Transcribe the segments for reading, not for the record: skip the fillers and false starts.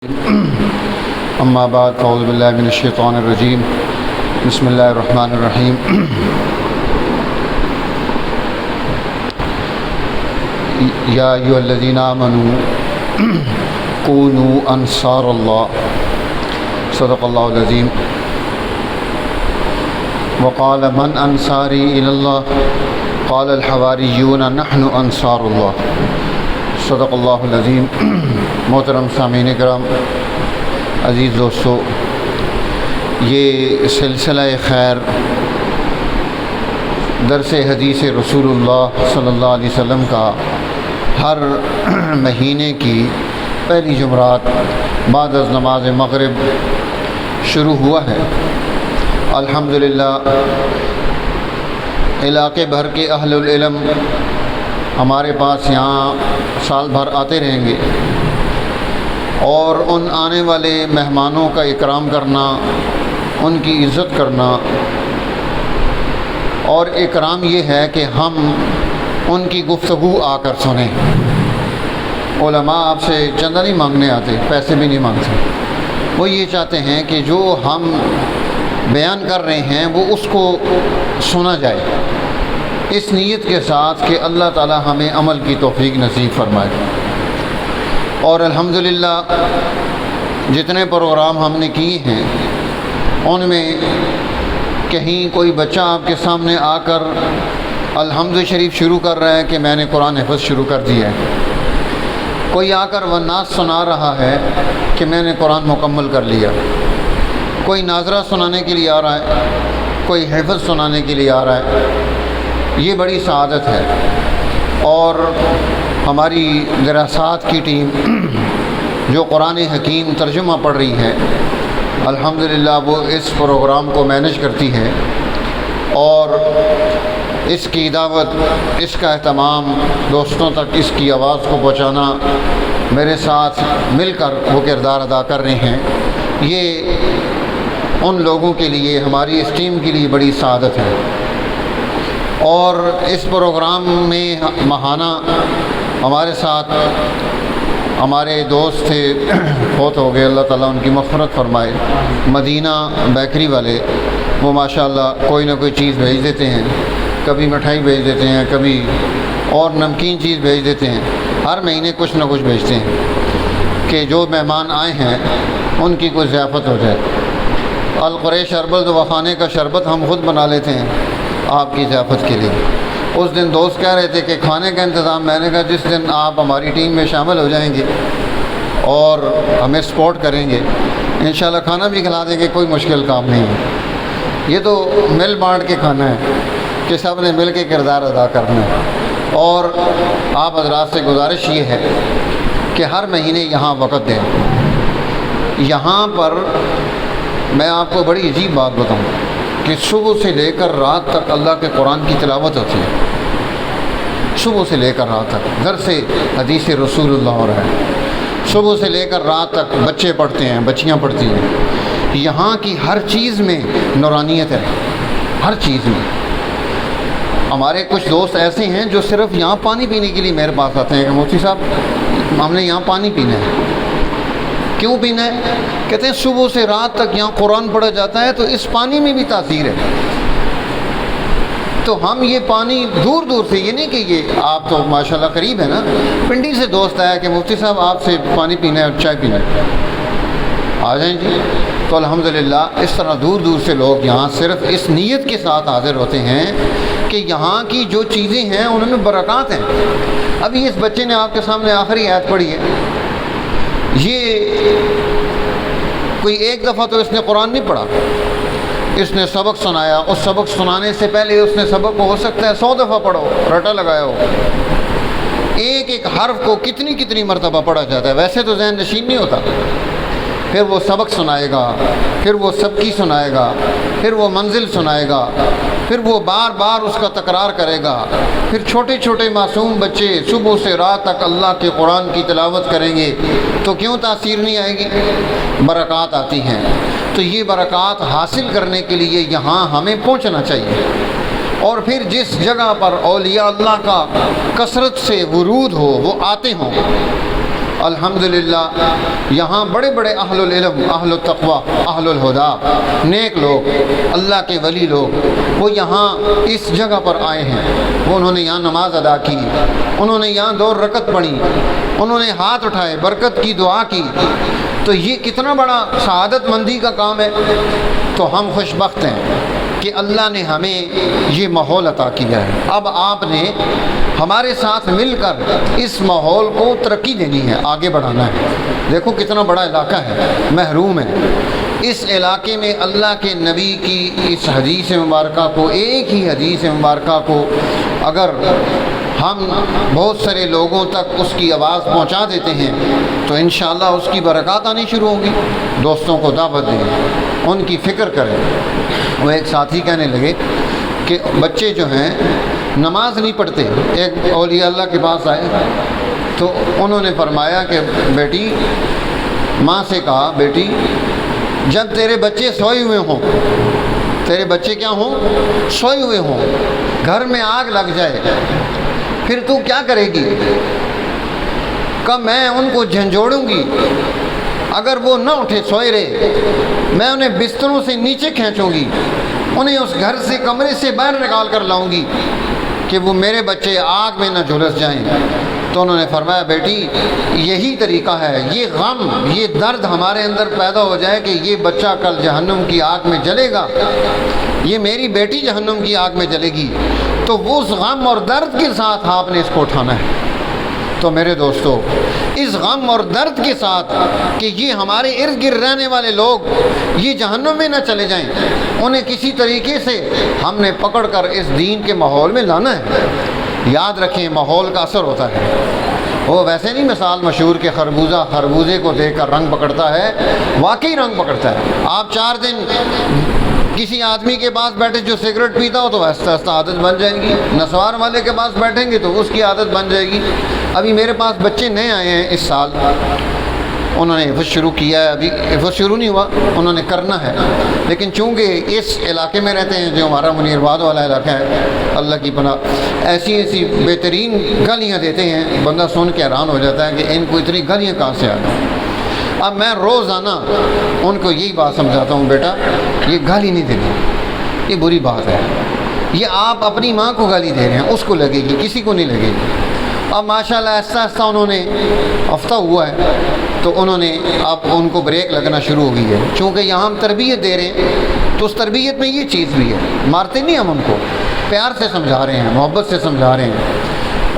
اما بعد فاعوذ باللہ من الشیطان الرجیم بسم اللہ الرحمن الرحیم یا ایھا الذین آمنوا کونوا انصار اللہ صدق اللہ العظیم وقال من انصاری الی اللہ قال الحواریون نحن انصار اللہ صدق اللہ العظیم۔ محترم سامعین کرام، عزیز دوستو، یہ سلسلہ خیر درس حدیث رسول اللہ صلی اللہ علیہ وسلم کا ہر مہینے کی پہلی جمعرات بعد از نماز مغرب شروع ہوا ہے۔ الحمدللہ علاقے بھر کے اہل العلم ہمارے پاس یہاں سال بھر آتے رہیں گے، اور ان آنے والے مہمانوں کا اکرام کرنا، ان کی عزت کرنا، اور اکرام یہ ہے کہ ہم ان کی گفتگو آ کر سنیں۔ علماء آپ سے چندہ نہیں مانگنے آتے، پیسے بھی نہیں مانگتے، وہ یہ چاہتے ہیں کہ جو ہم بیان کر رہے ہیں وہ اس کو سنا جائے، اس نیت کے ساتھ کہ اللہ تعالی ہمیں عمل کی توفیق نصیب فرمائے۔ اور الحمدللہ جتنے پروگرام ہم نے کیے ہیں ان میں کہیں کوئی بچہ آپ کے سامنے آ کر الحمد شریف شروع کر رہا ہے کہ میں نے قرآن حفظ شروع کر دیا ہے، کوئی آ کر والناس سنا رہا ہے کہ میں نے قرآن مکمل کر لیا، کوئی ناظرہ سنانے کے لیے آ رہا ہے، کوئی حفظ سنانے کے لیے آ رہا ہے۔ یہ بڑی سعادت ہے، اور ہماری دراسات کی ٹیم جو قرآن حکیم ترجمہ پڑھ رہی ہے، الحمدللہ وہ اس پروگرام کو مینیج کرتی ہے، اور اس کی دعوت، اس کا اہتمام، دوستوں تک اس کی آواز کو پہنچانا میرے ساتھ مل کر وہ کردار ادا کر رہے ہیں۔ یہ ان لوگوں کے لیے، ہماری اس ٹیم کے لیے بڑی سعادت ہے۔ اور اس پروگرام میں ماہانہ ہمارے ساتھ ہمارے دوست تھے، فوت ہو گئے، اللہ تعالیٰ ان کی مغفرت فرمائے، مدینہ بیکری والے، وہ ماشاءاللہ کوئی نہ کوئی چیز بھیج دیتے ہیں، کبھی مٹھائی بھیج دیتے ہیں، کبھی اور نمکین چیز بھیج دیتے ہیں، ہر مہینے کچھ نہ کچھ بھیجتے ہیں کہ جو مہمان آئے ہیں ان کی کوئی ضیافت ہو جائے۔ القریش اربل دواخانے کا شربت ہم خود بنا لیتے ہیں آپ کی ضیافت کے لیے۔ اس دن دوست کہہ رہے تھے کہ کھانے کا انتظام، میں نے کہا جس دن آپ ہماری ٹیم میں شامل ہو جائیں گے اور ہمیں سپورٹ کریں گے، انشاءاللہ کھانا بھی کھلا دیں گے، کوئی مشکل کام نہیں ہے۔ یہ تو مل بانٹ کے کھانا ہے کہ سب نے مل کے کردار ادا کرنا ہے۔ اور آپ حضرات سے گزارش یہ ہے کہ ہر مہینے یہاں وقت دیں۔ یہاں پر میں آپ کو بڑی عجیب بات بتاؤں کہ صبح سے لے کر رات تک اللہ کے قرآن کی تلاوت ہوتی ہے، صبح سے لے کر رات تک درس حدیث رسول اللہ ہو رہا ہے، صبح سے لے کر رات تک بچے پڑھتے ہیں، بچیاں پڑھتی ہیں۔ یہاں کی ہر چیز میں نورانیت ہے، ہر چیز میں۔ ہمارے کچھ دوست ایسے ہیں جو صرف یہاں پانی پینے کے لیے میرے پاس آتے ہیں کہ مفتی صاحب ہم نے یہاں پانی پینا ہے۔ کیوں پینا ہے؟ کہتے ہیں صبح سے رات تک یہاں قرآن پڑھا جاتا ہے تو اس پانی میں بھی تاثیر ہے۔ تو ہم یہ پانی دور دور سے، یہ نہیں کہ یہ آپ تو ماشاءاللہ قریب ہے نا، پنڈی سے دوست آیا کہ مفتی صاحب آپ سے پانی پینا ہے اور چائے پینا ہے، آ جائیں جی۔ تو الحمدللہ اس طرح دور دور سے لوگ یہاں صرف اس نیت کے ساتھ حاضر ہوتے ہیں کہ یہاں کی جو چیزیں ہیں ان میں برکات ہیں۔ ابھی اس بچے نے آپ کے سامنے آخری آیت پڑھی ہے، یہ کوئی ایک دفعہ تو اس نے قرآن نہیں پڑھا، اس نے سبق سنایا، اس سبق سنانے سے پہلے اس نے سبق کو ہو سکتا ہے 100 دفعہ پڑھو، رٹا لگایا ہو، ایک ایک حرف کو کتنی کتنی مرتبہ پڑھا جاتا ہے، ویسے تو ذہن نشین نہیں ہوتا۔ پھر وہ سبق سنائے گا، پھر وہ سبکی سنائے گا، پھر وہ منزل سنائے گا، پھر وہ بار بار اس کا تکرار کرے گا۔ پھر چھوٹے چھوٹے معصوم بچے صبح سے رات تک اللہ کے قرآن کی تلاوت کریں گے تو کیوں تاثیر نہیں آئے گی؟ برکات آتی ہیں۔ تو یہ برکات حاصل کرنے کے لیے یہاں ہمیں پہنچنا چاہیے، اور پھر جس جگہ پر اولیاء اللہ کا کثرت سے ورود ہو، وہ آتے ہوں، الحمدللہ یہاں بڑے بڑے اہل العلم، اہل التقوی، اہل الہدی، نیک لوگ، اللہ کے ولی لوگ، وہ یہاں اس جگہ پر آئے ہیں۔ انہوں نے یہاں نماز ادا کی، انہوں نے یہاں 2 رکعت پڑھی، انہوں نے ہاتھ اٹھائے، برکت کی دعا کی۔ تو یہ کتنا بڑا سعادت مندی کا کام ہے۔ تو ہم خوش بخت ہیں کہ اللہ نے ہمیں یہ ماحول عطا کیا ہے۔ اب آپ نے ہمارے ساتھ مل کر اس ماحول کو ترقی دینی ہے، آگے بڑھانا ہے۔ دیکھو کتنا بڑا علاقہ ہے، محروم ہے۔ اس علاقے میں اللہ کے نبی کی اس حدیث مبارکہ کو، ایک ہی حدیث مبارکہ کو اگر ہم بہت سارے لوگوں تک اس کی آواز پہنچا دیتے ہیں تو انشاءاللہ اس کی برکات آنی شروع ہوگی۔ دوستوں کو دعوت دیں، ان کی فکر کریں۔ وہ ایک ساتھی کہنے لگے کہ بچے جو ہیں نماز نہیں پڑھتے۔ ایک اولیاء اللہ کے پاس آئے تو انہوں نے فرمایا کہ بیٹی، ماں سے کہا بیٹی جب تیرے بچے سوئے ہوئے ہوں، تیرے بچے کیا ہوں؟ سوئے ہوئے ہوں، گھر میں آگ لگ جائے، پھر تو کیا کرے گی؟ کہ میں ان کو جھنجھوڑوں گی، اگر وہ نہ اٹھے سوئے رہے میں انہیں بستروں سے نیچے کھینچوں گی، انہیں اس گھر سے، کمرے سے باہر نکال کر لاؤں گی کہ وہ میرے بچے آگ میں نہ جھلس جائیں۔ تو انہوں نے فرمایا بیٹی یہی طریقہ ہے، یہ غم، یہ درد ہمارے اندر پیدا ہو جائے کہ یہ بچہ کل جہنم کی آگ میں جلے گا، یہ میری بیٹی جہنم کی آگ میں جلے گی، تو وہ اس غم اور درد کے ساتھ آپ نے اس کو اٹھانا ہے۔ تو میرے دوستو، اس غم اور درد کے ساتھ کہ یہ ہمارے ارد گرد رہنے والے لوگ یہ جہنم میں نہ چلے جائیں، انہیں کسی طریقے سے ہم نے پکڑ کر اس دین کے ماحول میں لانا ہے۔ یاد رکھیں ماحول کا اثر ہوتا ہے۔ وہ ویسے نہیں مثال مشہور کہ خربوزے کو دیکھ کر رنگ پکڑتا ہے، واقعی رنگ پکڑتا ہے۔ آپ 4 دن کسی آدمی کے پاس بیٹھے جو سگریٹ پیتا ہو تو آہستہ آہستہ عادت بن جائے گی، نسوار والے کے پاس بیٹھیں گے تو اس کی عادت بن جائے گی۔ ابھی میرے پاس بچے نئے آئے ہیں اس سال، انہوں نے حفظ شروع کیا ہے، ابھی حفظ شروع نہیں ہوا، انہوں نے کرنا ہے، لیکن چونکہ اس علاقے میں رہتے ہیں جو ہمارا منیر آباد والا علاقہ ہے، اللہ کی پناہ، ایسی بہترین گالیاں دیتے ہیں، بندہ سن کے حیران ہو جاتا ہے کہ ان کو اتنی گالیاں کہاں سے آ گئی۔ اب میں روزانہ ان کو یہی بات سمجھاتا ہوں، بیٹا یہ گالی نہیں دینی، یہ بری بات ہے، یہ آپ اپنی ماں کو گالی دے رہے ہیں، اس کو لگے گی، کسی کو نہیں لگے گی۔ اب ماشاءاللہ آہستہ آہستہ انہوں نے ہفتہ ہوا ہے تو انہوں نے اب ان کو بریک لگنا شروع ہو گئی ہے، چونکہ یہاں ہم تربیت دے رہے ہیں تو اس تربیت میں یہ چیز بھی ہے، مارتے نہیں ہم ان کو، پیار سے سمجھا رہے ہیں، محبت سے سمجھا رہے ہیں،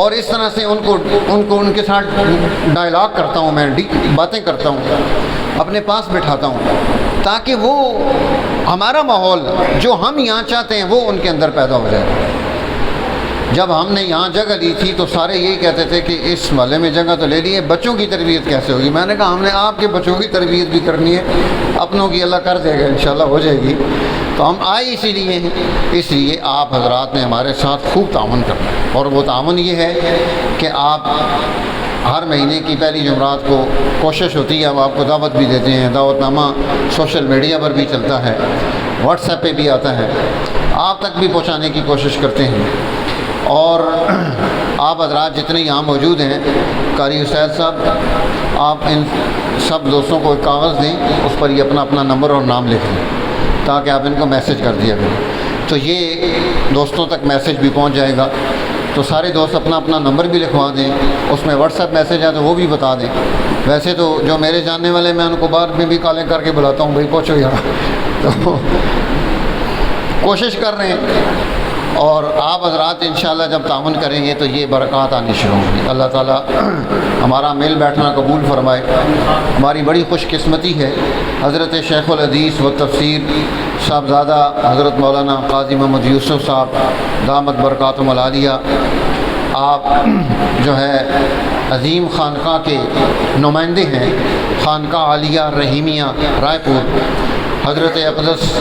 اور اس طرح سے ان کے ساتھ ڈائلاگ کرتا ہوں، میں باتیں کرتا ہوں، اپنے پاس بٹھاتا ہوں تاکہ وہ ہمارا ماحول جو ہم یہاں چاہتے ہیں وہ ان کے اندر پیدا ہو جائے۔ جب ہم نے یہاں جگہ لی تھی تو سارے یہی کہتے تھے کہ اس محلے میں جگہ تو لے لی ہے، بچوں کی تربیت کیسے ہوگی؟ میں نے کہا ہم نے آپ کے بچوں کی تربیت بھی کرنی ہے، اپنوں کی اللہ کر دے گا، انشاءاللہ ہو جائے گی۔ تو ہم آئے اسی لیے ہیں، اس لیے آپ حضرات نے ہمارے ساتھ خوب تعاون کرنا ہے، اور وہ تعاون یہ ہے کہ آپ ہر مہینے کی پہلی جمعرات کو کوشش ہوتی ہے، ہم آپ کو دعوت بھی دیتے ہیں، دعوت نامہ سوشل میڈیا پر بھی چلتا ہے، واٹس ایپ پہ بھی آتا ہے، آپ تک بھی پہنچانے کی کوشش کرتے ہیں۔ اور آپ حضرات جتنے یہاں موجود ہیں، قاری حسین صاحب، آپ ان سب دوستوں کو ایک کاغذ دیں، اس پر یہ اپنا اپنا نمبر اور نام لکھ لیں تاکہ آپ ان کو میسج کر دیا کریں، تو یہ دوستوں تک میسج بھی پہنچ جائے گا۔ تو سارے دوست اپنا اپنا نمبر بھی لکھوا دیں، اس میں واٹس ایپ میسج ہے تو وہ بھی بتا دیں۔ ویسے تو جو میرے جاننے والے میں ان کو بعد میں بھی کالیں کر کے بلاتا ہوں، بھائی پہنچو یار، تو کوشش کر رہے ہیں۔ اور آپ حضرات انشاءاللہ جب تعاون کریں گے تو یہ برکات آنی شروع ہوں گی۔ اللہ تعالیٰ ہمارا مل بیٹھنا قبول فرمائے۔ ہماری بڑی خوش قسمتی ہے، حضرت شیخ الحدیث و تفسیر صاحبزادہ حضرت مولانا قاضی محمد یوسف صاحب دامت برکاتہم العالیہ، آپ جو ہے عظیم خانقاہ کے نمائندے ہیں، خانقاہ عالیہ رحیمیہ رائے پور، حضرت اقدس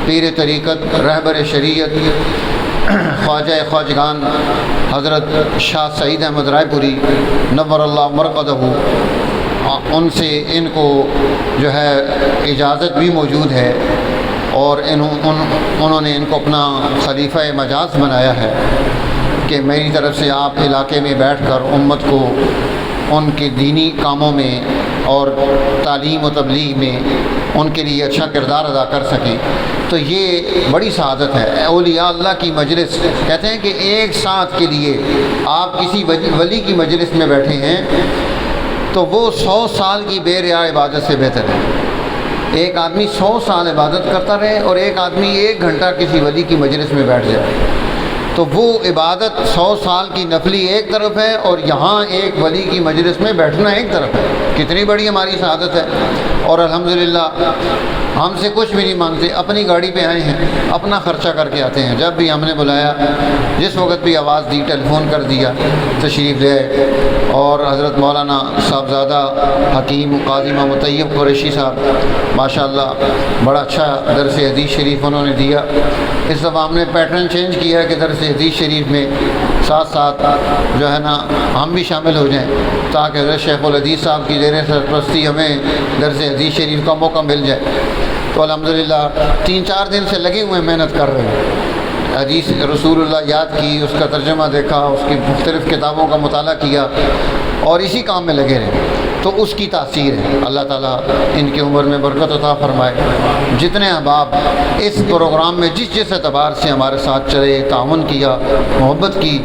پیر طریقت رہبر شریعت خواجہ خواجگان حضرت شاہ سعید احمد رائے پوری نور اللہ مرقدہ، ان سے ان کو جو ہے اجازت بھی موجود ہے، اور انہوں نے ان کو اپنا خلیفہ مجاز بنایا ہے کہ میری طرف سے آپ علاقے میں بیٹھ کر امت کو ان کے دینی کاموں میں اور تعلیم و تبلیغ میں ان کے لیے اچھا کردار ادا کر سکیں، تو یہ بڑی سعادت ہے۔ اولیاء اللہ کی مجلس، کہتے ہیں کہ ایک ساتھ کے لیے آپ کسی ولی کی مجلس میں بیٹھے ہیں تو وہ 100 سال کی بے ریا عبادت سے بہتر ہے۔ ایک آدمی 100 سال عبادت کرتا رہے اور ایک آدمی 1 گھنٹہ کسی ولی کی مجلس میں بیٹھ جائے، تو وہ عبادت 100 سال کی نفلی ایک طرف ہے اور یہاں ایک ولی کی مجلس میں بیٹھنا ایک طرف ہے۔ کتنی بڑی ہماری سعادت ہے۔ اور الحمدللہ ہم سے کچھ بھی نہیں مانگتے، اپنی گاڑی پہ آئے ہیں، اپنا خرچہ کر کے آتے ہیں۔ جب بھی ہم نے بلایا، جس وقت بھی آواز دی، ٹیلی فون کر دیا، تشریف لے آئے۔ اور حضرت مولانا صاحبزادہ حکیم قاضی محمد طیب قریشی صاحب ماشاءاللہ بڑا اچھا درس حدیث شریف انہوں نے دیا۔ اس دفعہ ہم نے پیٹرن چینج کیا ہے کہ درس حدیث شریف میں ساتھ ساتھ جو ہے نا ہم بھی شامل ہو جائیں، تاکہ حضرت شیخ الحدیث صاحب کی زیر سرپرستی ہمیں درس حدیث شریف کا موقع مل جائے۔ تو الحمدللہ 3-4 دن سے لگے ہوئے محنت کر رہے ہیں، حدیث رسول اللہ یاد کی، اس کا ترجمہ دیکھا، اس کی مختلف کتابوں کا مطالعہ کیا اور اسی کام میں لگے رہے، تو اس کی تاثیر ہے۔ اللہ تعالیٰ ان کی عمر میں برکت عطا فرمائے۔ جتنے احباب اس پروگرام میں جس اعتبار سے ہمارے ساتھ چلے، تعاون کیا، محبت کی،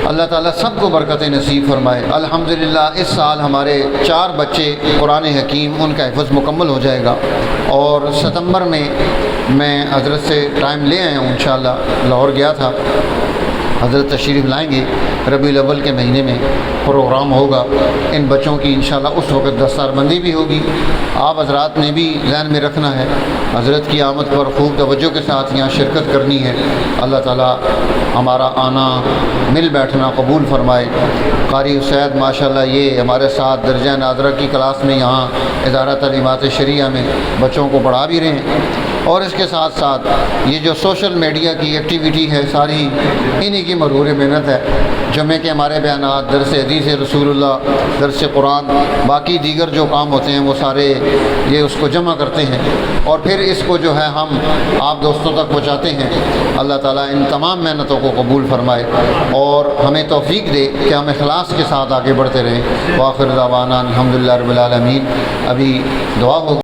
اللہ تعالیٰ سب کو برکت نصیب فرمائے۔ الحمدللہ اس سال ہمارے 4 بچے قرآن حکیم ان کا حفظ مکمل ہو جائے گا، اور ستمبر میں میں حضرت سے ٹائم لے آیا ہوں، انشاءاللہ لاہور گیا تھا، حضرت تشریف لائیں گے، ربیع الاول کے مہینے میں پروگرام ہوگا ان بچوں کی، انشاءاللہ اس وقت دستار بندی بھی ہوگی۔ آپ حضرات نے بھی ذہن میں رکھنا ہے، حضرت کی آمد پر خوب توجہ کے ساتھ یہاں شرکت کرنی ہے۔ اللہ تعالیٰ ہمارا آنا، مل بیٹھنا قبول فرمائے۔ قاری سید ماشاءاللہ یہ ہمارے ساتھ درجہ نادرہ کی کلاس میں یہاں ادارہ تعلیمات شرعیہ میں بچوں کو پڑھا بھی رہے ہیں، اور اس کے ساتھ ساتھ یہ جو سوشل میڈیا کی ایکٹیویٹی ہے ساری انہی کی مرہور محنت ہے۔ جمعے کے ہمارے بیانات، درس حدیث رسول اللہ، درس قرآن، باقی دیگر جو کام ہوتے ہیں وہ سارے یہ اس کو جمع کرتے ہیں، اور پھر اس کو جو ہے ہم آپ دوستوں تک پہنچاتے ہیں۔ اللہ تعالیٰ ان تمام محنتوں کو قبول فرمائے اور ہمیں توفیق دے کہ ہم اخلاص کے ساتھ آگے بڑھتے رہیں۔ وآخر دعوانا الحمدللہ رب العالمین۔ ابھی دعا ہو